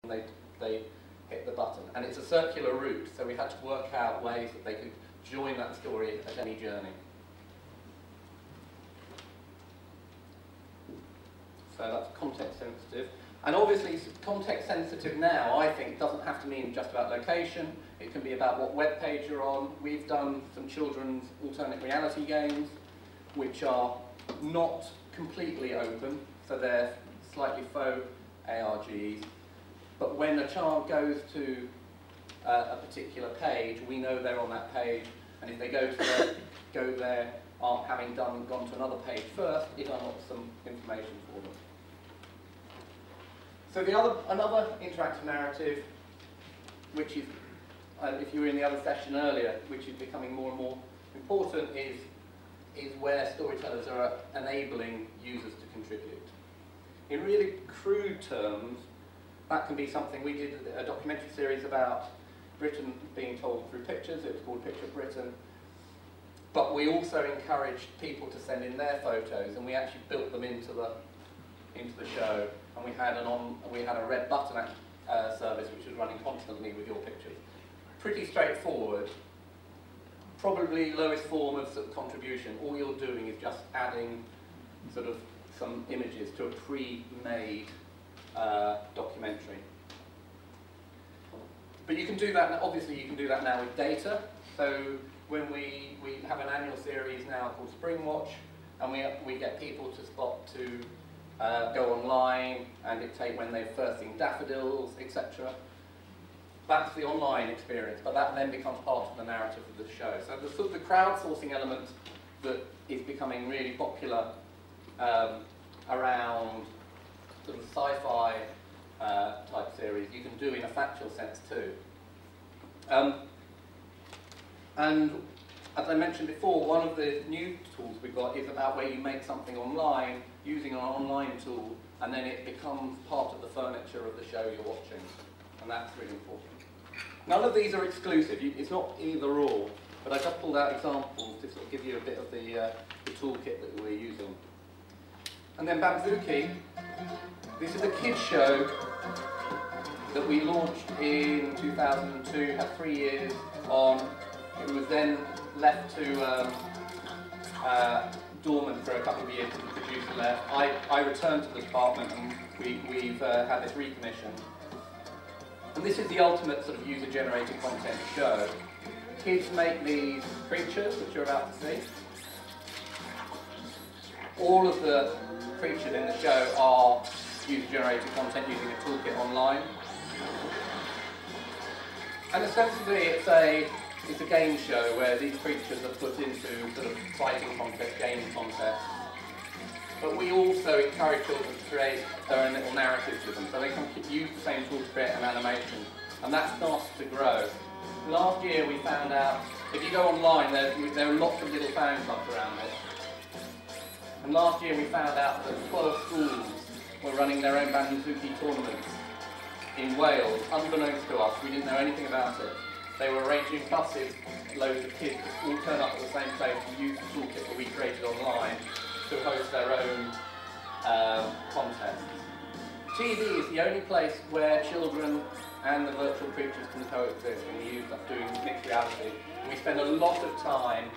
they hit the button. And it's a circular route, so we had to work out ways that they could join that story at any journey. So that's context sensitive. And obviously context sensitive now, I think, doesn't have to mean just about location. It can be about what web page you're on. We've done some children's alternate reality games, which are not completely open, so they're slightly faux ARGs. But when a child goes to a particular page, we know they're on that page, and if they go there having gone to another page first, it unlocks some information for them. So another interactive narrative, which is, if you were in the other session earlier, which is becoming more and more important, is where storytellers are enabling users to contribute. In really crude terms, that can be something. We did a documentary series about Britain being told through pictures. It was called Picture Britain. But we also encouraged people to send in their photos, and we actually built them into the show. And we had a red button service which was running constantly with your pictures. Pretty straightforward. Probably lowest form of contribution. All you're doing is just adding sort of some images to a pre-made documentary. But you can do that. Obviously, you can do that now with data. So when we have an annual series now called Spring Watch, and we get people to go online and dictate when they've first seen daffodils, etc. That's the online experience, but that then becomes part of the narrative of the show. So the sort of the crowdsourcing element that is becoming really popular around sort of sci-fi type series, you can do in a factual sense too. And as I mentioned before, one of the new tools we've got is about where you make something online using an online tool, and then it becomes part of the furniture of the show you're watching. And that's really important. None of these are exclusive. It's not either or, but I just pulled out examples to sort of give you a bit of the toolkit that we're using. And then Bamzuki. This is a kids show that we launched in 2002, had 3 years on. It was then left to dormant for a couple of years because the producer left. I returned to the department, and we've had this recommissioned. And this is the ultimate sort of user-generated content show. Kids make these creatures, which you're about to see. All of the creatures in the show are user-generated content using a toolkit online. And ostensibly it's a game show where these creatures are put into sort of fighting contests, gaming contests. But we also encourage children to create their own little narratives with them, so they can use the same tool to create an animation. And that starts to grow. Last year we found out, if you go online, there are lots of little fan clubs around this. And last year we found out that 12 schools were running their own Bamzuki tournaments in Wales, unbeknownst to us. We didn't know anything about it. They were arranging buses, loads of kids all turn up at the same place and use the toolkit that we created online to host their own contests. TV is the only place where children and the virtual creatures can coexist, and we use that doing mixed reality. And we spend a lot of time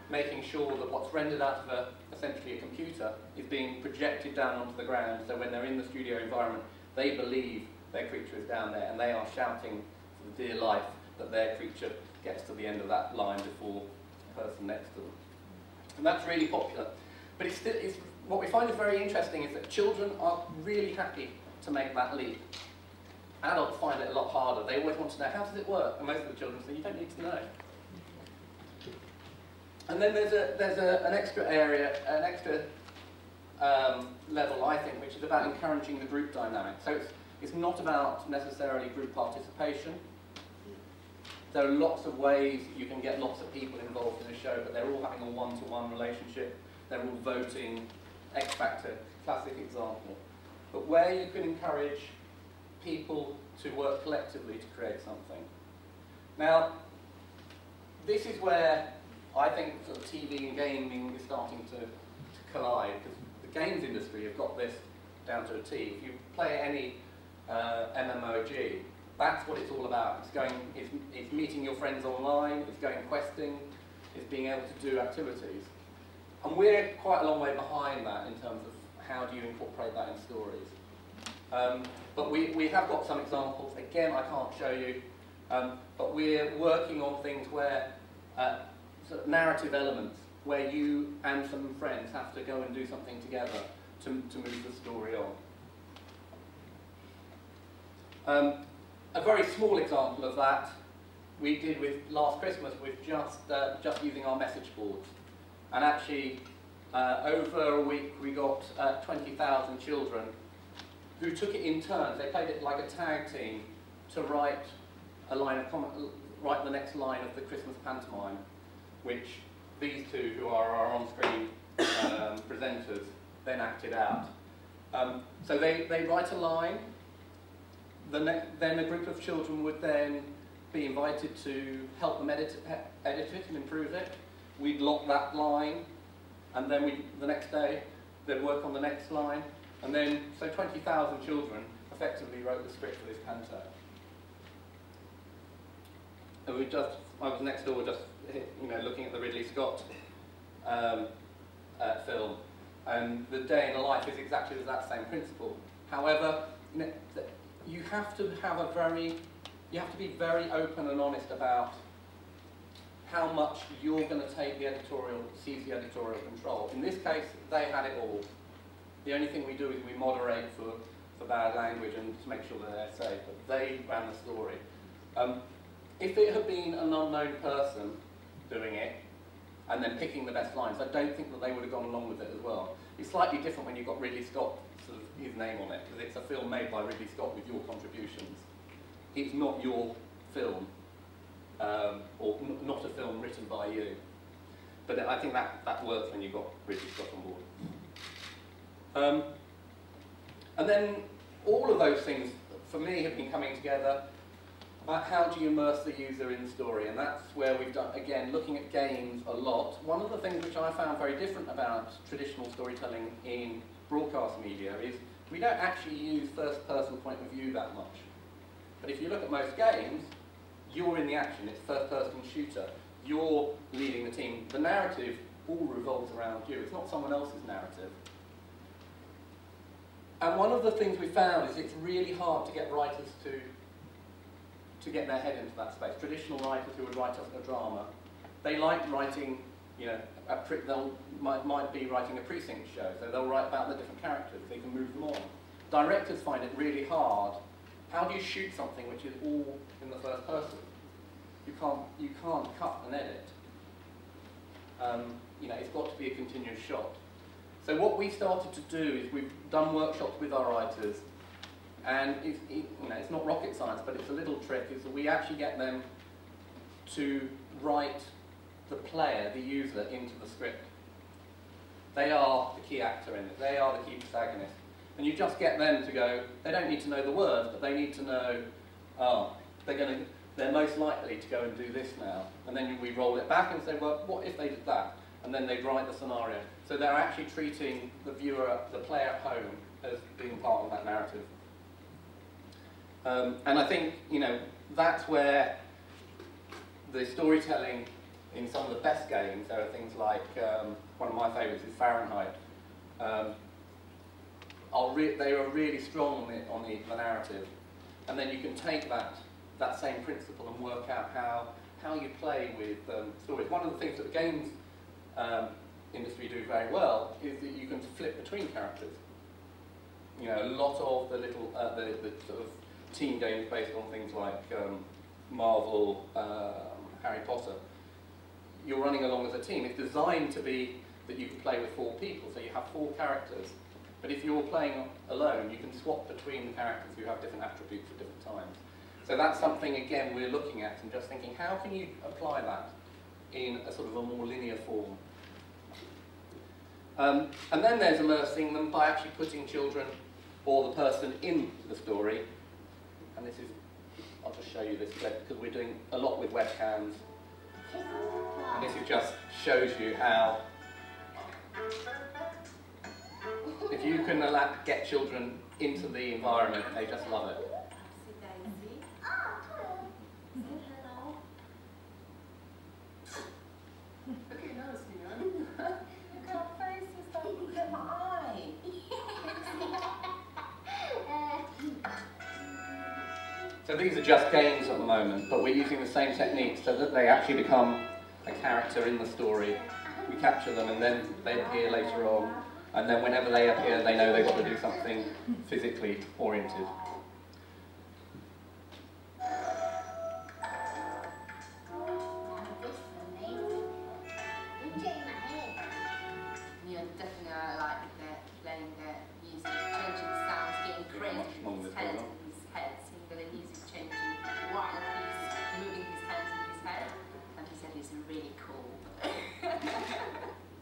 making sure that what's rendered out of essentially a computer is being projected down onto the ground, so when they're in the studio environment, they believe their creature is down there, and they are shouting for dear life that their creature gets to the end of that line before the person next to them. And that's really popular. But what we find is very interesting is that children are really happy to make that leap. Adults find it a lot harder. They always want to know, how does it work? And most of the children say, you don't need to know. And then there's an extra area, an extra level, I think, which is about encouraging the group dynamic. So it's not about necessarily group participation. There are lots of ways you can get lots of people involved in a show, but they're all having a one-to-one relationship. They're all voting. X Factor, classic example. But where you can encourage people to work collectively to create something. Now, this is where I think sort of TV and gaming is starting to collide, because the games industry have got this down to a T. If you play any MMO That's what it's all about. It's meeting your friends online, it's going questing, it's being able to do activities. And we're quite a long way behind that in terms of how do you incorporate that in stories. But we have got some examples. Again, I can't show you, but we're working on things where sort of narrative elements, where you and some friends have to go and do something together to move the story on. A very small example of that we did with last Christmas with just using our message boards. And actually, over a week, we got 20,000 children who took it in turns. They played it like a tag team to write a line of write the next line of the Christmas pantomime, which these two, who are our on-screen presenters, then acted out. So they write a line. Then a group of children would then be invited to help them edit it and improve it. We'd lock that line, and then the next day they'd work on the next line, and then so 20,000 children effectively wrote the script for this panto. And I was next door just looking at the Ridley Scott film, and the day in the life is exactly that same principle. However, you have to be very open and honest about how much you're going to take seize the editorial control. In this case, they had it all. The only thing we do is we moderate for bad language and to make sure that they're safe, but they ran the story. If it had been an unknown person doing it, and then picking the best lines, I don't think that they would have gone along with it as well. It's slightly different when you've got Ridley Scott, sort of his name on it, because it's a film made by Ridley Scott with your contributions. It's not your film, or not a film written by you. But I think that works when you've got Ridley Scott on board. And then all of those things, for me, have been coming together about how do you immerse the user in the story, and that's where we've done, again, looking at games a lot. One of the things which I found very different about traditional storytelling in broadcast media is we don't actually use first-person point of view that much. But if you look at most games, you're in the action, it's first-person shooter. You're leading the team. The narrative all revolves around you. It's not someone else's narrative. And one of the things we found is it's really hard to get writers to get their head into that space. Traditional writers who would write a drama, they like writing, might be writing a precinct show, so they'll write about the different characters, they can move them on. Directors find it really hard. How do you shoot something which is all in the first person? You can't cut and edit. It's got to be a continuous shot. So what we started to do is we've done workshops with our writers, and it's not rocket science, but it's a little trick, is that we actually get them to write the player, the user, into the script. They are the key actor in it, they are the key protagonist. And you just get them to go, they don't need to know the words, but they need to know, they're most likely to go and do this now. And then we roll it back and say, well, what if they did that? And then they write the scenario. So they're actually treating the viewer, the player at home, as being part of that narrative. And I think, that's where the storytelling in some of the best games, there are things like, one of my favourites is Fahrenheit. They are really strong on the narrative. And then you can take that same principle and work out how you play with stories. One of the things that the games industry do very well is that you can flip between characters. A lot of the little, the sort of team games based on things like Marvel, Harry Potter, you're running along as a team. It's designed to be that you can play with 4 people, so you have 4 characters. But if you're playing alone, you can swap between the characters who have different attributes at different times. So that's something, again, we're looking at and just thinking, how can you apply that in a sort of a more linear form? And then there's immersing them by actually putting children or the person in the story. And this is, I'll just show you this clip because we're doing a lot with webcams. And this just shows you how, if you can get children into the environment, they just love it. So these are just games at the moment, but we're using the same techniques so that they actually become a character in the story. We capture them and then they appear later on, and then whenever they appear they know they've got to do something physically oriented.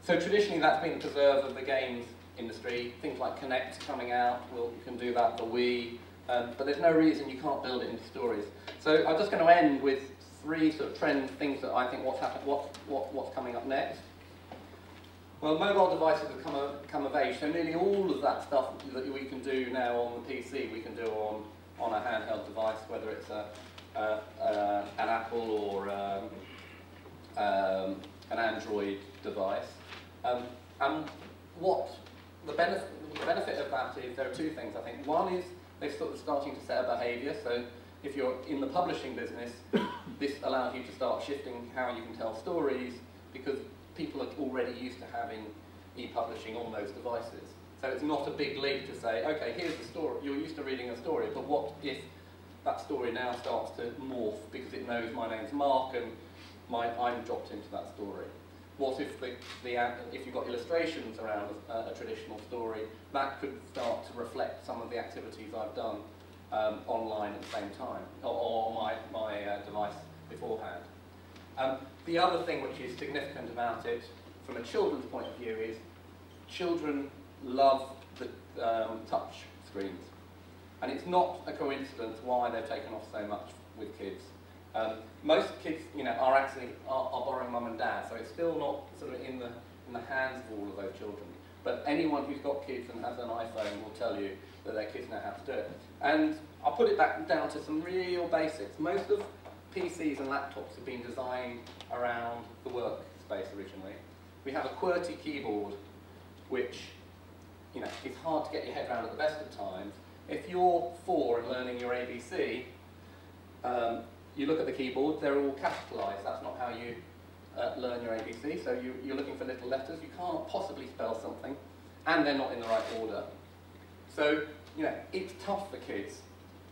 So traditionally that's been the preserve of the games industry. Things like Kinect coming out, you can do that, the Wii, but there's no reason you can't build it into stories. So I'm just going to end with three sort of trend things that I think what's coming up next. Well, mobile devices have come of age, so nearly all of that stuff that we can do now on the PC, we can do on a handheld device, whether it's an Apple or an Android device. And what the benefit of that is, there are two things I think. One is they're sort of starting to set a behaviour, so if you're in the publishing business, this allows you to start shifting how you can tell stories, because people are already used to having e-publishing on those devices. So it's not a big leap to say, okay, here's the story, you're used to reading a story, but what if that story now starts to morph because it knows my name's Marc and I'm dropped into that story? What if if you've got illustrations around a traditional story, that could start to reflect some of the activities I've done online at the same time, or my device beforehand. The other thing which is significant about it from a children's point of view is children love the touch screens. And it's not a coincidence why they've taken off so much with kids. Most kids, are actually are borrowing mum and dad, so it's still not sort of in the hands of all of those children. But anyone who's got kids and has an iPhone will tell you that their kids know how to do it. And I'll put it back down to some real basics. Most of PCs and laptops have been designed around the workspace originally. We have a QWERTY keyboard, which is hard to get your head around at the best of times. If you're 4 and learning your ABC, you look at the keyboard, they're all capitalised. That's not how you learn your ABC. So you're looking for little letters. You can't possibly spell something, and they're not in the right order. So it's tough for kids.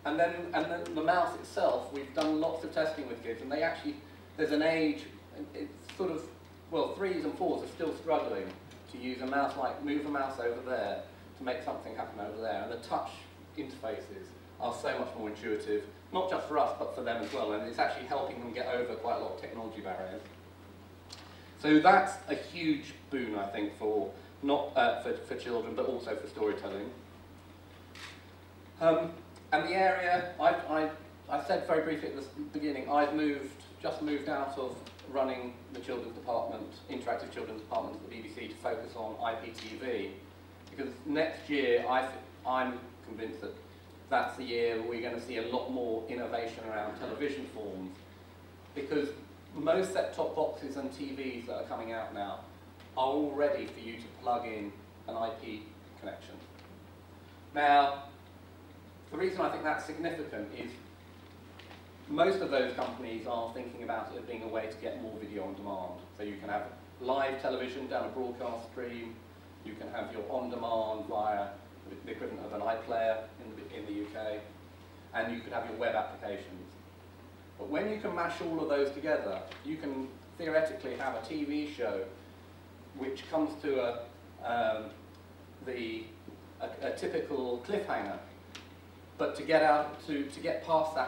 And then the mouse itself, we've done lots of testing with kids, and there's an age. It's sort of 3s and 4s are still struggling to use a mouse, like move a mouse over there to make something happen over there. And the touch interfaces are so much more intuitive, not just for us, but for them as well, and it's actually helping them get over quite a lot of technology barriers. So that's a huge boon, I think, for for children, but also for storytelling. And the area, I said very briefly at the beginning, I've just moved out of running the children's department, interactive children's department at the BBC, to focus on IPTV, because next year I'm convinced that that's the year we're going to see a lot more innovation around television forms, because most set-top boxes and TVs that are coming out now are all ready for you to plug in an IP connection. Now, the reason I think that's significant is most of those companies are thinking about it as being a way to get more video on demand. So you can have live television down a broadcast stream, you can have your on-demand via the equivalent of an iPlayer in the UK, and you could have your web applications. But when you can mash all of those together, you can theoretically have a TV show which comes to a typical cliffhanger. But to get past that